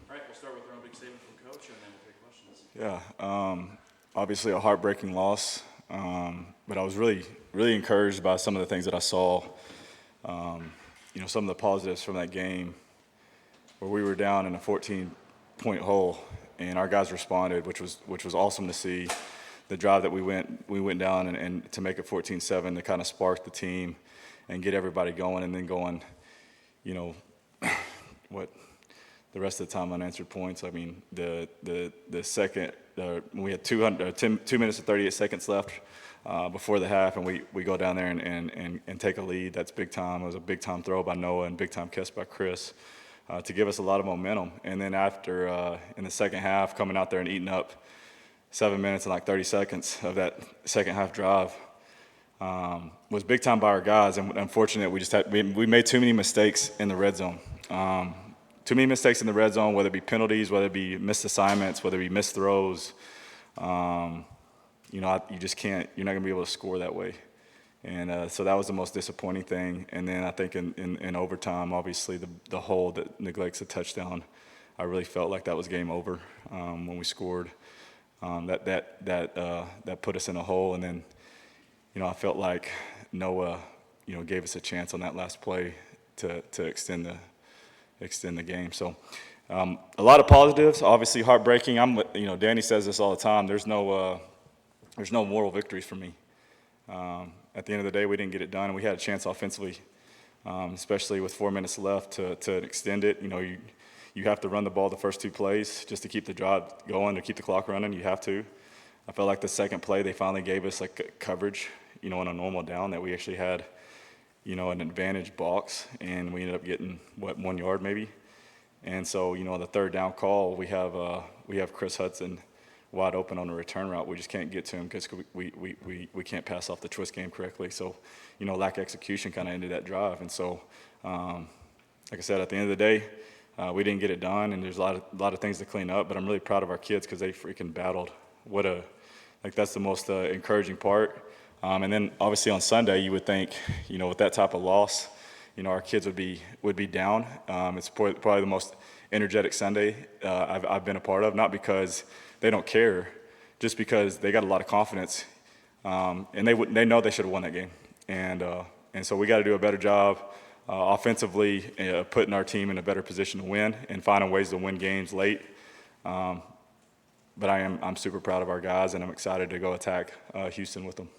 All right, we'll start with our own big statement from Coach, and then we'll take questions. Yeah, obviously a heartbreaking loss, but I was really encouraged by some of the things that I saw. Some of the positives from that game where we were down in a 14-point hole, and our guys responded, which was awesome to see. The drive that we went down and to make it 14-7 to kind of spark the team and get everybody going, and then going, what the rest of the time unanswered points. I mean, the second we had 2 minutes and 38 seconds left before the half, and we go down there and take a lead. That's big time. It was a big time throw by Noah and big time catch by Chris to give us a lot of momentum. And then after in the second half, coming out there and eating up 7 minutes and like 30 seconds of that second half drive was big time by our guys. And unfortunately, we made too many mistakes in the red zone. Too many mistakes in the red zone, whether it be penalties, whether it be missed assignments, whether it be missed throws. You just can't. You're not going to be able to score that way. And so that was the most disappointing thing. And then I think in overtime, obviously the hold that neglects a touchdown, I really felt like that was game over when we scored. That put us in a hole. And then, I felt like Noah, gave us a chance on that last play to extend the game. So a lot of positives, obviously heartbreaking. Danny says this all the time. There's no moral victories for me. At the end of the day, we didn't get it done, and we had a chance offensively, especially with 4 minutes left to extend it. You have to run the ball the first 2 plays just to keep the drive going, to keep the clock running. You have to. I felt like the second play they finally gave us like coverage, in a normal down that we actually had, an advantage box, and we ended up getting 1 yard maybe. And so, on the third down call, we have Chris Hudson wide open on the return route. We just can't get to him because we can't pass off the twist game correctly. So, lack of execution kind of ended that drive. And so, like I said, at the end of the day, we didn't get it done, and there's a lot of things to clean up. But I'm really proud of our kids because they freaking battled. That's the most encouraging part. And then obviously on Sunday, you would think, with that type of loss, our kids would be down. It's probably the most energetic Sunday I've been a part of, not because they don't care, just because they got a lot of confidence, and they know they should have won that game. And so we got to do a better job offensively, putting our team in a better position to win and finding ways to win games late. But I'm super proud of our guys, and I'm excited to go attack Houston with them.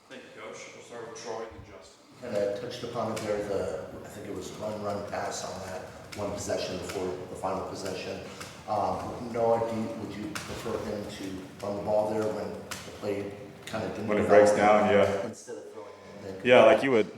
Thank you, Coach. We'll start with Troy and Justin. And I touched upon it there, I think it was run pass on that one possession before the final possession. Noah, would you prefer him to run the ball there when the play kind of didn't When it breaks down, yeah. Instead of throwing it in? Yeah, like you would.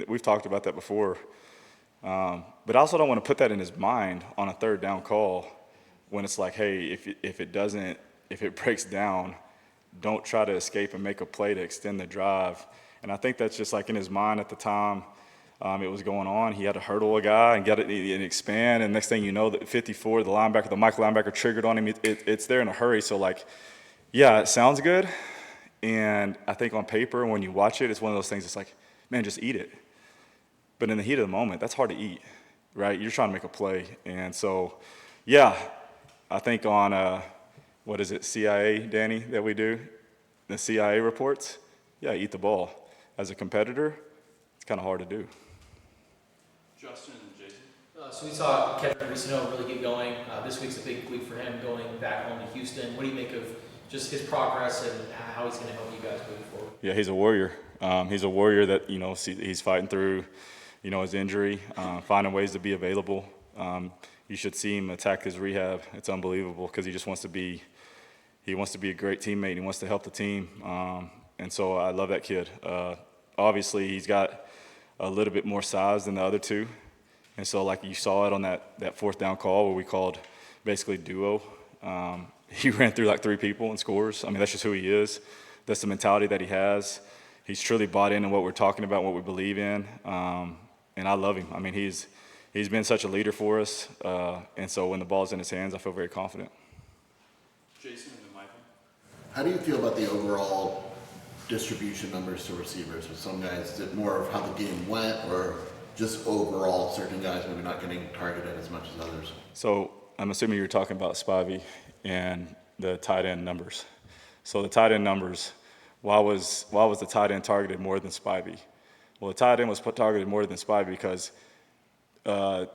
We've talked about that before. But I also don't want to put that in his mind on a third down call when it's like, hey, if it breaks down, don't try to escape and make a play to extend the drive. And I think that's just like in his mind at the time it was going on. He had to hurdle a guy and get it and expand. And next thing you know, the 54, the Mike linebacker triggered on him. It's there in a hurry. So, yeah, it sounds good. And I think on paper, when you watch it, it's one of those things that's like, man, just eat it. But in the heat of the moment, that's hard to eat, right? You're trying to make a play. And so, yeah, I think on what is it, CIA, Danny, that we do? The CIA reports? Yeah, eat the ball. As a competitor, it's kind of hard to do. Justin and Jason. So we saw Kevin Ricino really get going. This week's a big week for him going back home to Houston. What do you make of just his progress and how he's going to help you guys moving forward? Yeah, he's a warrior. He's a warrior that, he's fighting through, his injury, finding ways to be available. You should see him attack his rehab. It's unbelievable because he just wants to be a great teammate. He wants to help the team. And so I love that kid. Obviously, he's got a little bit more size than the other two. And so like you saw it on that fourth down call where we called basically duo. He ran through like 3 people and scores. I mean, that's just who he is. That's the mentality that he has. He's truly bought into what we're talking about, what we believe in. And I love him. I mean, he's been such a leader for us. And so when the ball's in his hands, I feel very confident. Jason and then Michael. How do you feel about the overall distribution numbers to receivers? With some guys, is it more of how the game went, or just overall certain guys maybe not getting targeted as much as others? So I'm assuming you're talking about Spivey and the tight end numbers. So the tight end numbers, why was the tight end targeted more than Spivey? Well, the tight end was targeted more than Spivey because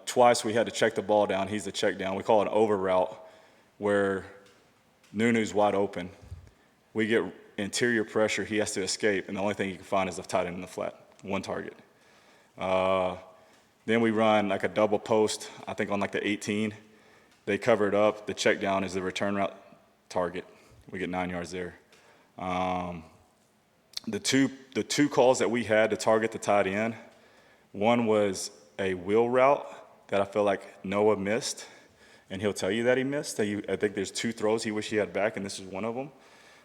twice we had to check the ball down. He's the check down. We call it an over route where Nunu's wide open. We get interior pressure. He has to escape, and the only thing he can find is the tight end in the flat, one target. Then we run like a double post, I think on like the 18. They cover it up. The check down is the return route target. We get 9 yards there. The two calls that we had to target the tight end, one was a wheel route that I feel like Noah missed, and he'll tell you that he missed. I think there's 2 throws he wished he had back, and this is one of them.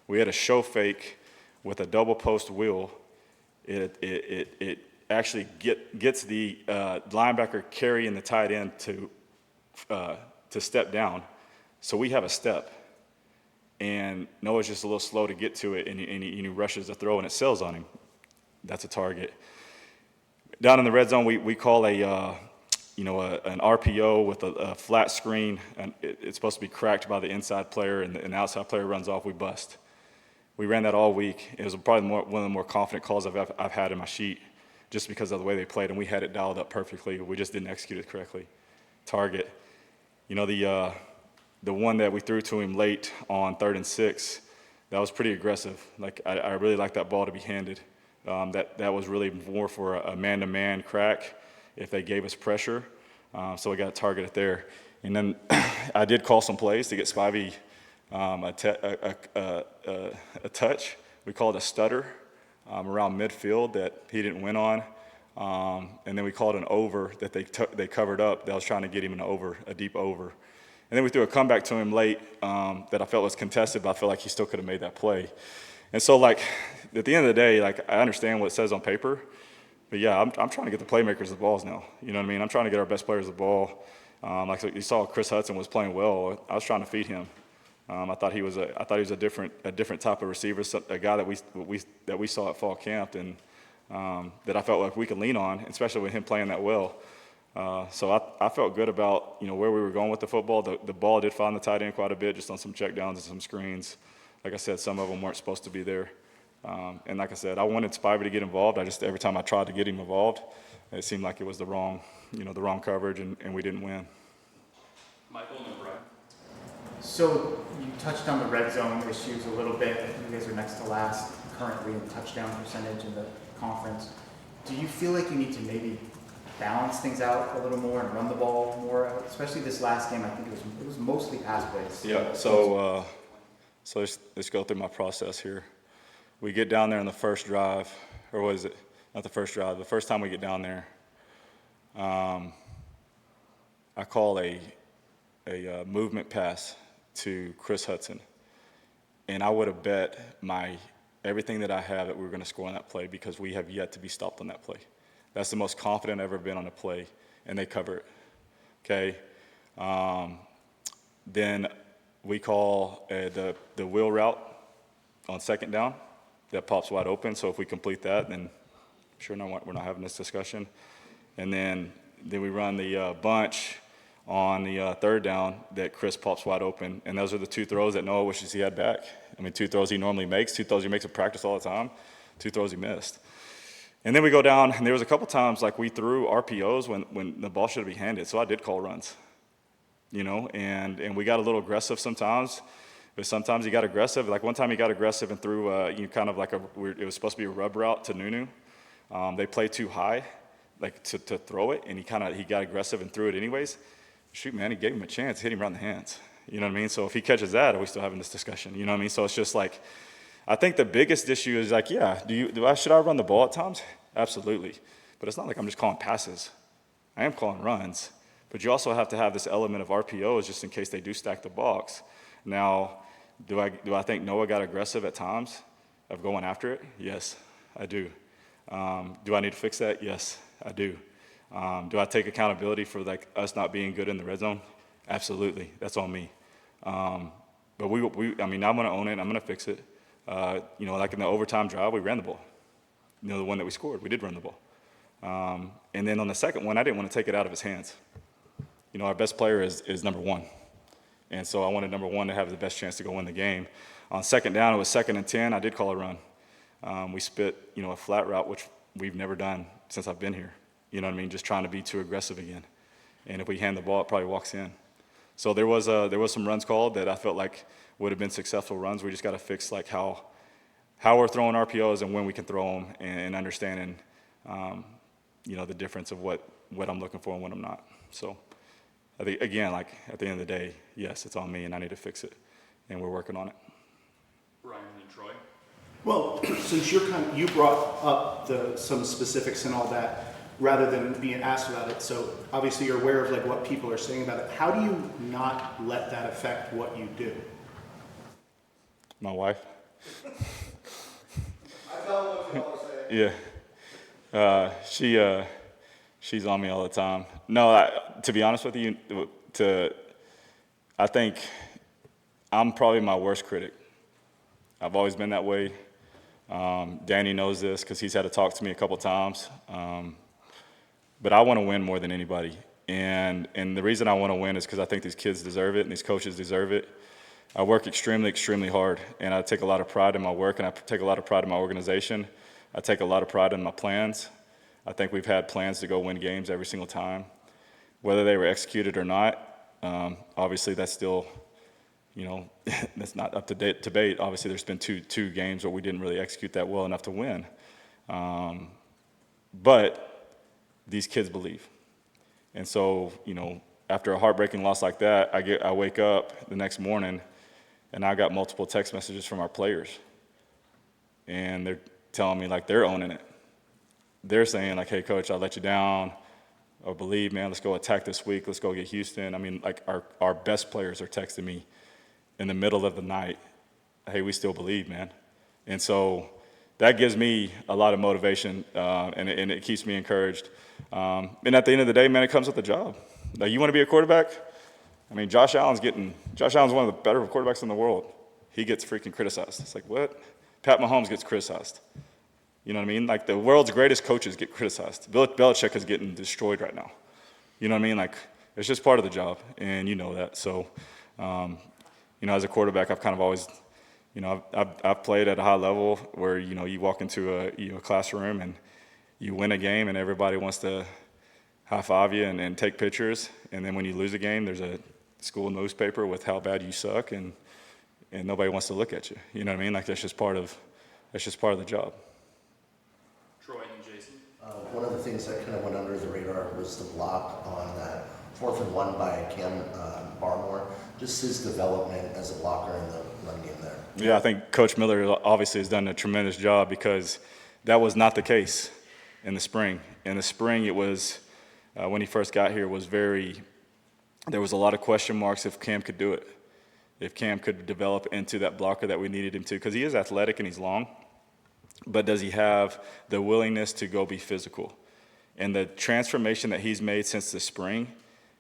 We had a show fake with a double post wheel. It actually gets the linebacker carrying the tight end to step down. So we have a step, and Noah's just a little slow to get to it, and he rushes the throw, and it sails on him. That's a target. Down in the red zone, we call an RPO with a flat screen, and it's supposed to be cracked by the inside player, and the outside player runs off. We bust. We ran that all week. It was probably one of the more confident calls I've had in my sheet, just because of the way they played, and we had it dialed up perfectly. We just didn't execute it correctly. Target. The one that we threw to him late on 3rd and 6, that was pretty aggressive. Like I really like that ball to be handed. That was really more for a man-to-man crack if they gave us pressure. So we got to target it there. And then I did call some plays to get Spivey a touch. We called a stutter around midfield that he didn't win on. And then we called an over that they covered up. That was trying to get him a deep over. And then we threw a comeback to him late that I felt was contested, but I feel like he still could have made that play. And so, like, at the end of the day, like, I understand what it says on paper, but yeah, I'm trying to get the playmakers the balls now. You know what I mean? I'm trying to get our best players the ball. Like you saw, Chris Hudson was playing well. I was trying to feed him. I thought he was a different type of receiver, a guy that we saw at fall camp, and that I felt like we could lean on, especially with him playing that well. So I felt good about where we were going with the football. The ball did find the tight end quite a bit, just on some checkdowns and some screens. Like I said, some of them weren't supposed to be there. And like I said, I wanted Spivey to get involved. Every time I tried to get him involved, it seemed like it was the wrong coverage, and we didn't win. Michael and Brian. So you touched on the red zone issues a little bit. I think you guys are next to last currently in touchdown percentage in the conference. Do you feel like you need to maybe balance things out a little more and run the ball more, especially this last game? I think it was mostly pass plays. Yeah. So let's go through my process here. We get down there on the first drive, or was it not the first drive? The first time we get down there, I call a movement pass to Chris Hudson, and I would have bet everything that I have that we were going to score on that play, because we have yet to be stopped on that play. That's the most confident I've ever been on a play, and they cover it. Okay. Then we call the wheel route on 2nd down. That pops wide open. So if we complete that, then sure, no, we're not having this discussion. And then we run the bunch on the 3rd down that Chris pops wide open. And those are the 2 throws that Noah wishes he had back. I mean, 2 throws he normally makes, 2 throws he makes in practice all the time, 2 throws he missed. And then we go down, and there was a couple times like we threw RPOs when the ball should have been handed. So I did call runs, and we got a little aggressive sometimes. But sometimes he got aggressive. Like one time he got aggressive and threw kind of like it was supposed to be a rub route to Nunu. They played too high, like to throw it, and he got aggressive and threw it anyways. Shoot, man, he gave him a chance, hit him around the hands. You know what I mean? So if he catches that, are we still having this discussion? You know what I mean? So it's just like, I think the biggest issue is like, yeah, should I run the ball at times? Absolutely. But it's not like I'm just calling passes. I am calling runs. But you also have to have this element of RPOs just in case they do stack the box. Now, do I think Noah got aggressive at times of going after it? Yes, I do. Do I need to fix that? Yes, I do. Do I take accountability for like us not being good in the red zone? Absolutely. That's on me. But I'm going to own it. I'm going to fix it. Like in the overtime drive, we ran the ball. The one that we scored, we did run the ball. And then on the second one, I didn't want to take it out of his hands. Our best player is number 1. And so I wanted, number one, to have the best chance to go win the game. On second down, it was 2nd and 10. I did call a run. We spit, a flat route, which we've never done since I've been here. You know what I mean? Just trying to be too aggressive again. And if we hand the ball, it probably walks in. So there was some runs called that I felt like would have been successful runs. We just got to fix like how we're throwing RPOs and when we can throw them, and understanding, the difference of what I'm looking for and what I'm not. So I think, again, like at the end of the day, yes, it's on me and I need to fix it, and we're working on it. Brian and Troy. Well, since you brought up some specifics and all that, rather than being asked about it, so obviously you're aware of like what people are saying about it. How do you not let that affect what you do? My wife. I tell them what you want to say. Yeah. She's on me all the time. No, to be honest with you, I think I'm probably my worst critic. I've always been that way. Danny knows this because he's had to talk to me a couple times. But I want to win more than anybody. And the reason I want to win is because I think these kids deserve it and these coaches deserve it. I work extremely, extremely hard, and I take a lot of pride in my work, and I take a lot of pride in my organization. I take a lot of pride in my plans. I think we've had plans to go win games every single time. Whether they were executed or not, obviously that's still, that's not up to debate. Obviously there's been two games where we didn't really execute that well enough to win. But these kids believe. And so, after a heartbreaking loss like that, I wake up the next morning and I got multiple text messages from our players. And they're telling me like they're owning it. They're saying like, hey coach, I let you down, or believe, man, let's go attack this week, let's go get Houston. I mean, like our best players are texting me in the middle of the night, hey, we still believe, man. And so that gives me a lot of motivation, and it keeps me encouraged. And at the end of the day, man, it comes with the job. Like, you want to be a quarterback? I mean, Josh Allen's one of the better quarterbacks in the world. He gets freaking criticized. It's like, what? Pat Mahomes gets criticized. You know what I mean? Like, the world's greatest coaches get criticized. Bill Belichick is getting destroyed right now. You know what I mean? Like, it's just part of the job, and you know that. So, as a quarterback, I've kind of always, I've played at a high level where, you walk into a classroom and you win a game and everybody wants to high-five you and take pictures. And then when you lose a game, there's a school newspaper with how bad you suck, and nobody wants to look at you. You know what I mean? Like, that's just part of the job. Troy and Jason. One of the things that kind of went under the radar was the block on that 4th and 1 by Cam Barmore. Just his development as a blocker in the run game there. Yeah, I think Coach Miller obviously has done a tremendous job, because that was not the case in the spring. In the spring, it was, when he first got here, there was a lot of question marks if Cam could do it, if Cam could develop into that blocker that we needed him to, because he is athletic and he's long, but does he have the willingness to go be physical? And the transformation that he's made since the spring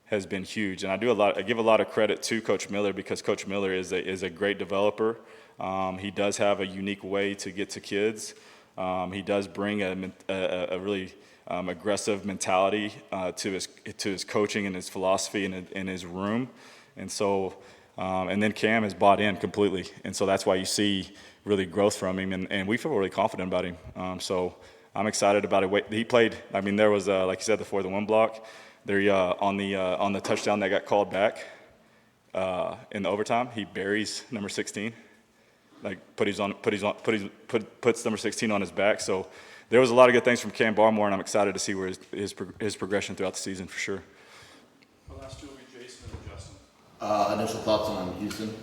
has been huge. And I give a lot of credit to Coach Miller, because Coach Miller is a great developer. He does have a unique way to get to kids. He does bring a really aggressive mentality to his coaching and his philosophy and in his room. And so, and then Cam has bought in completely. And so that's why you see really growth from him. And we feel really confident about him. So I'm excited about it. He played, there was, like you said, the 4th and 1 block. There, on the touchdown that got called back in the overtime, he buries number 16. Like, puts number 16 on his back. So there was a lot of good things from Cam Barmore, and I'm excited to see where his progression throughout the season for sure. The last two will be Jason and Justin. Initial thoughts on Houston?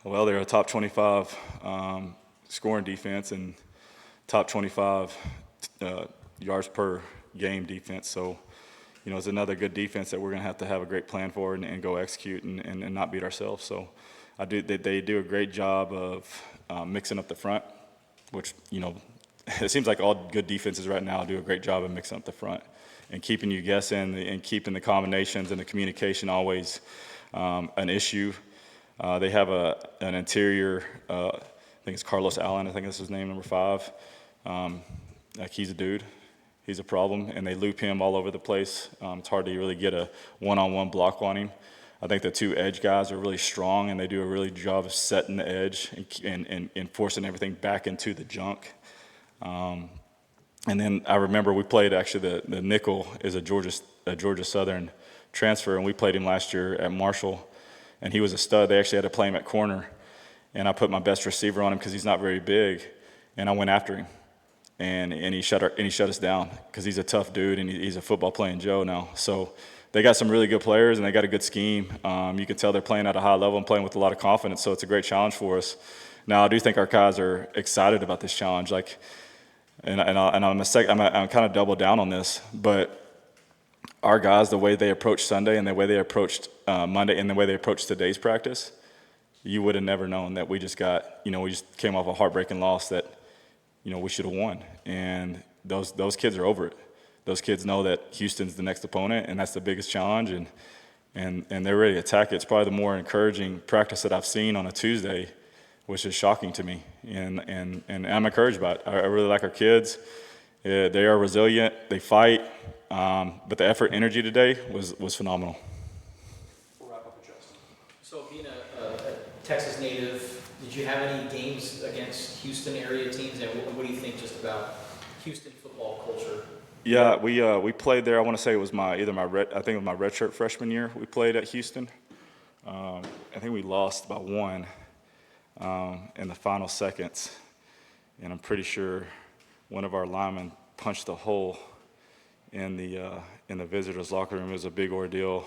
Well, they're a top 25 scoring defense and top 25 yards per game defense. So, it's another good defense that we're going to have a great plan for and go execute and not beat ourselves. So they do a great job of mixing up the front, which, it seems like all good defenses right now do a great job of mixing up the front and keeping you guessing and keeping the combinations and the communication always an issue. They have an interior, I think it's Carlos Allen, I think that's his name, number 5. Like, he's a dude. He's a problem, and they loop him all over the place. It's hard to really get a one-on-one block on him. I think the two edge guys are really strong, and they do a really good job of setting the edge and forcing everything back into the junk. And then I remember we played actually the nickel is a Georgia Southern transfer, and we played him last year at Marshall, and he was a stud. They actually had to play him at corner, and I put my best receiver on him because he's not very big, and I went after him, and he shut us down because he's a tough dude, and he's a football playing Joe now. So they got some really good players, and they got a good scheme. You can tell they're playing at a high level and playing with a lot of confidence, so it's a great challenge for us. Now I do think our guys are excited about this challenge, I'm kind of double down on this, but our guys, the way they approached Sunday and the way they approached Monday and the way they approached today's practice, you would have never known that we just came off a heartbreaking loss that, we should have won. And those kids are over it. Those kids know that Houston's the next opponent, and that's the biggest challenge, and they're ready to attack it. It's probably the more encouraging practice that I've seen on a Tuesday, which is shocking to me, and I'm encouraged by it. I really like our kids. They are resilient. They fight, but the effort, energy today was phenomenal. We'll wrap up with Justin. So being a Texas native, did you have any games against Houston area teams, and what do you think just about Houston football culture? Yeah, we played there. I want to say it was my redshirt freshman year. We played at Houston. I think we lost by one in the final seconds, and I'm pretty sure one of our linemen punched a hole in the visitors' locker room. It was a big ordeal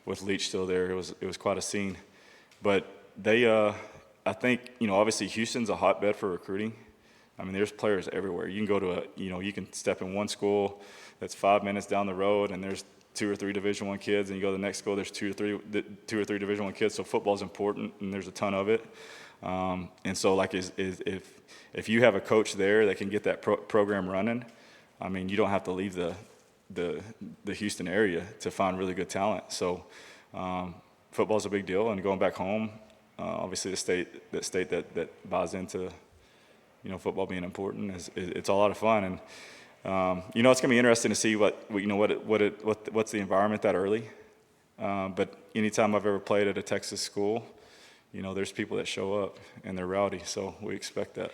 with Leach still there. It was quite a scene, but they I think obviously Houston's a hotbed for recruiting. I mean, there's players everywhere. You can go to you can step in one school that's 5 minutes down the road, and there's 2 or 3 Division I kids, and you go to the next school, there's 2 or 3 Division I kids. So football's important, and there's a ton of it. And so, if you have a coach there that can get that program running, I mean, you don't have to leave the Houston area to find really good talent. So, football's a big deal, and going back home, obviously the state that buys into football being important it's a lot of fun, and it's gonna be interesting to see what's the environment that early. But anytime I've ever played at a Texas school, there's people that show up and they're rowdy, so we expect that.